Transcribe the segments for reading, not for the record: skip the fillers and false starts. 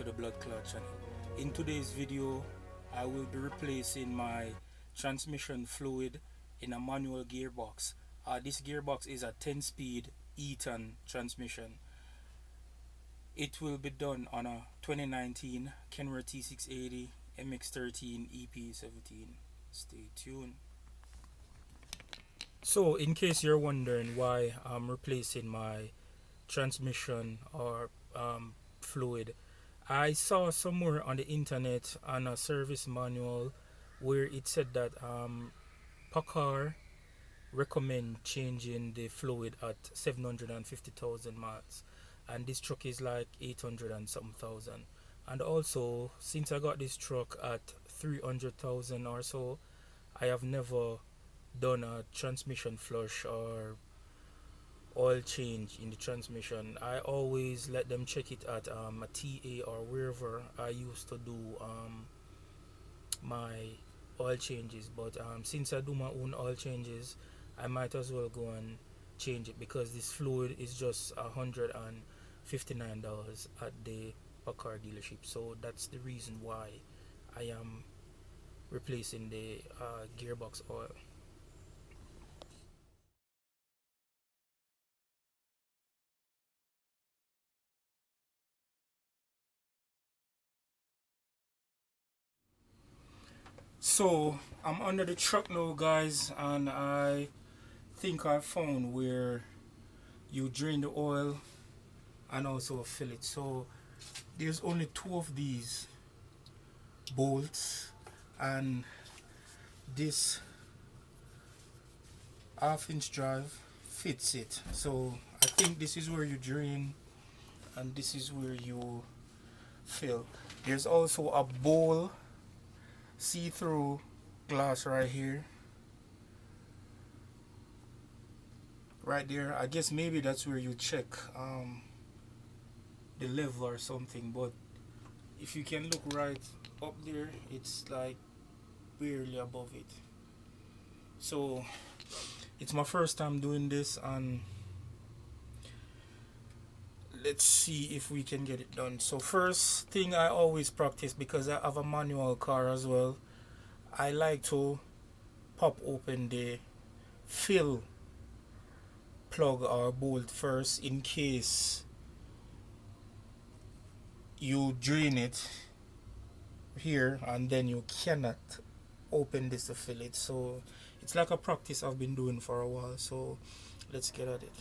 to the Blood Clot channel. In today's video, I will be replacing my transmission fluid in a manual gearbox. This gearbox is a 10-speed Eaton transmission. It will be done on a 2019 Kenworth T680 MX13 EP17. Stay tuned. So, in case you're wondering why I'm replacing my transmission or fluid, I saw somewhere on the internet on a service manual where it said that Packard recommend changing the fluid at 750,000 miles, and this truck is like 800 and some thousand. And also, since I got this truck at 300,000 or so, I have never done a transmission flush or oil change in the transmission. I always let them check it at a TA or wherever I used to do my oil changes, but since I do my own oil changes, I might as well go and change it, because this fluid is just $159 at the Packard dealership. So that's the reason why I am replacing the gearbox oil. So I'm under the truck now, guys, and I think I found where you drain the oil and also fill it. So there's only two of these bolts, and this half-inch drive fits it. So I think this is where you drain and this is where you fill. There's also a bowl, see-through glass right here, right there. I guess maybe that's where you check the level or something, but if you can look right up there, it's like barely above it. So it's my first time doing this, and let's see if we can get it done. So first thing, I always practice, because I have a manual car as well, I like to pop open the fill plug or bolt first, in case you drain it here and then you cannot open this to fill it. So it's like a practice I've been doing for a while, so let's get at it.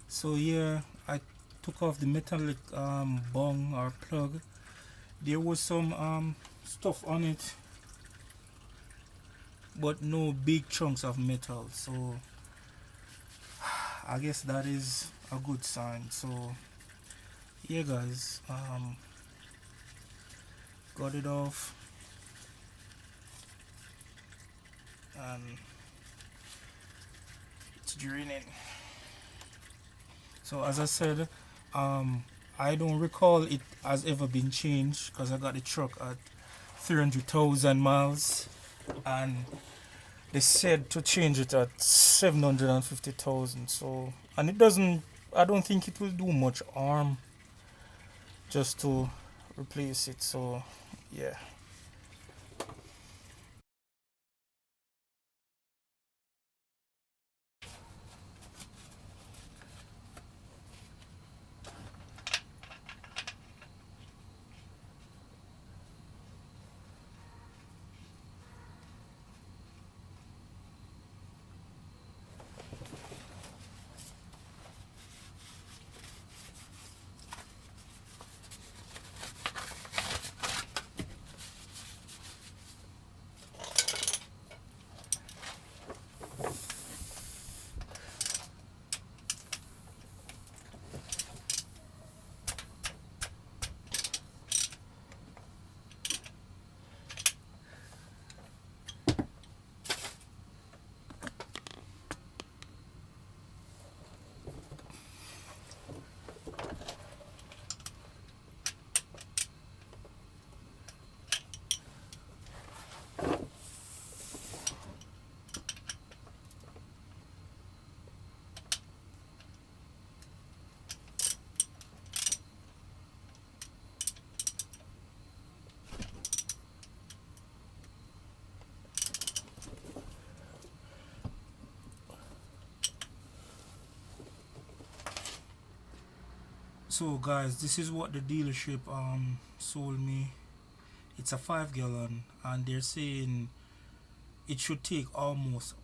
So yeah, I took off the metallic bung or plug. There was some stuff on it, but no big chunks of metal, so I guess that is a good sign. So yeah, guys, got it off, and it's draining. So as I said, I don't recall it has ever been changed, because I got the truck at 300,000 miles, and they said to change it at 750,000. So, and it doesn't, I don't think it will do much harm just to replace it. So yeah. So guys, this is what the dealership sold me. It's a 5 gallon, and they're saying it should take almost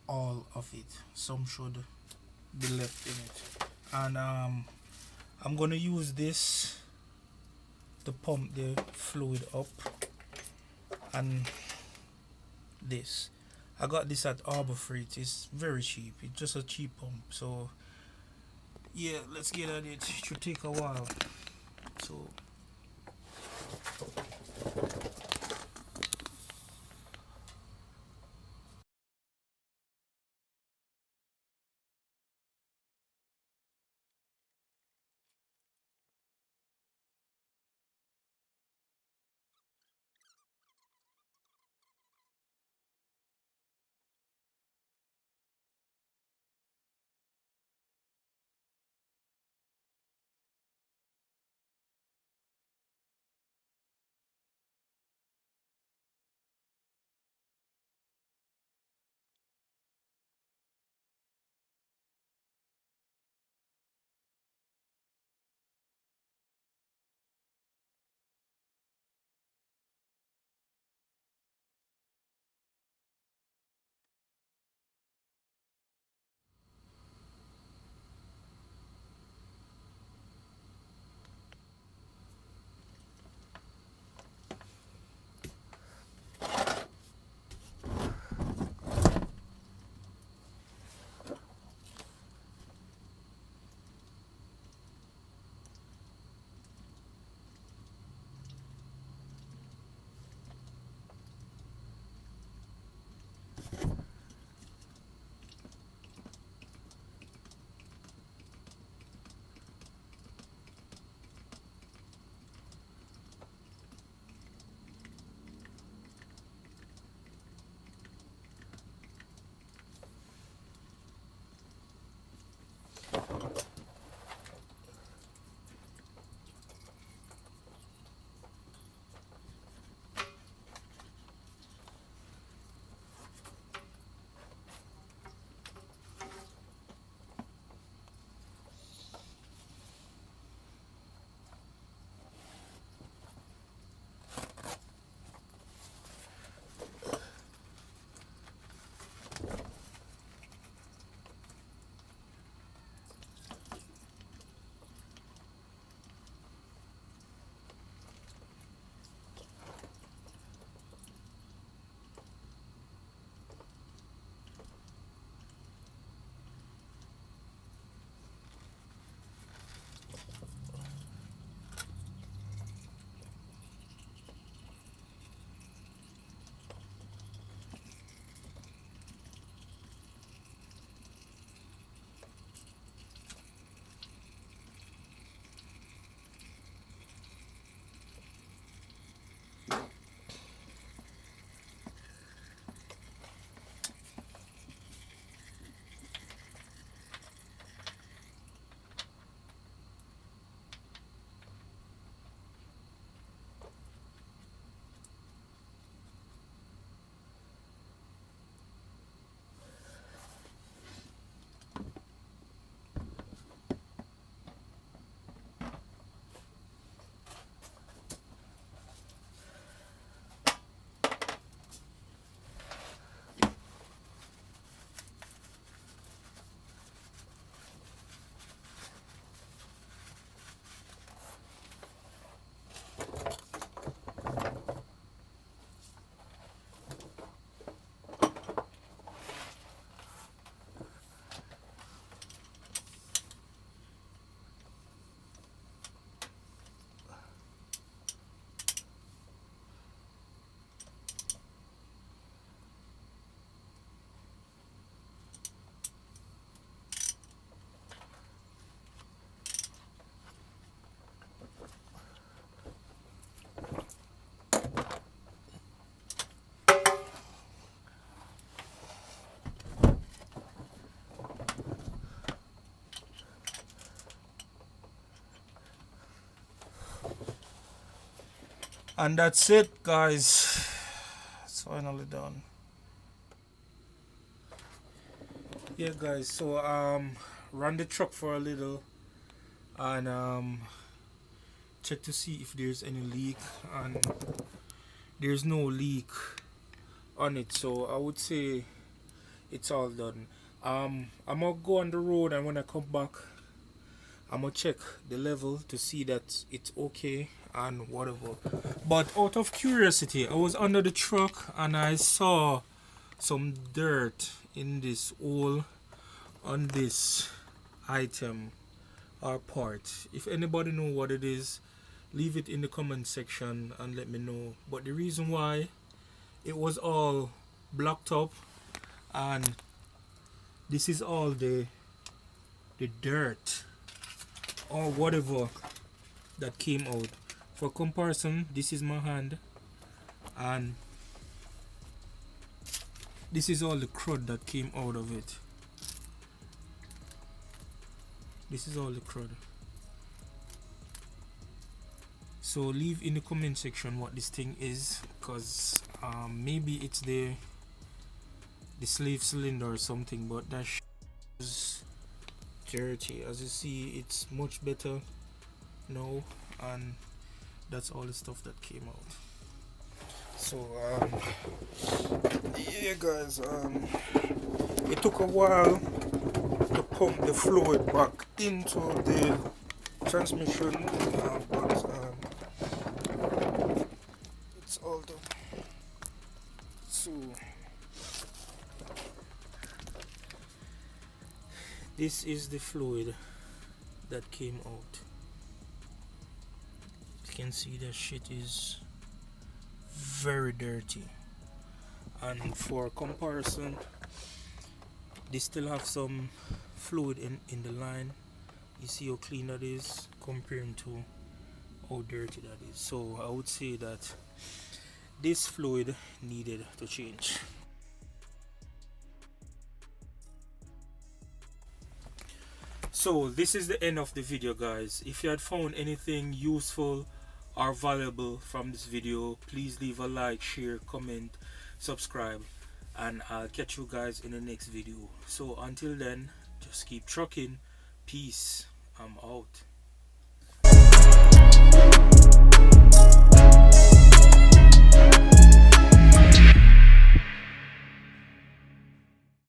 all of it. Some should be left in it. And I'm gonna use this to pump the fluid up. And this, I got this at Arbor Freight. It's very cheap. It's just a cheap pump. So yeah, let's get at it. It should take a while. So and that's it, guys. It's finally done. Yeah, guys. So run the truck for a little, and check to see if there's any leak, and there's no leak on it, so I would say it's all done. I'm gonna go on the road, and when I come back I'm gonna check the level to see that it's okay and whatever. But out of curiosity, I was under the truck and I saw some dirt in this hole on this item or part. If anybody know what it is, leave it in the comment section and let me know. But the reason why it was all blocked up, and this is all the dirt or whatever that came out. For comparison, this is my hand, and this is all the crud that came out of it. This is all the crud. So leave in the comment section what this thing is, because maybe it's the slave cylinder or something, but that is dirty. As you see, it's much better now, and that's all the stuff that came out. So yeah guys, it took a while to pump the fluid back into the transmission, but it's all done. So this is the fluid that came out. You can see that shit is very dirty, and for comparison, they still have some fluid in the line. You see how clean that is comparing to how dirty that is. So I would say that this fluid needed to change. So this is the end of the video, guys. If you had found anything useful or valuable from this video, please leave a like, share, comment, subscribe, and I'll catch you guys in the next video. So until then, just keep trucking. Peace. I'm out.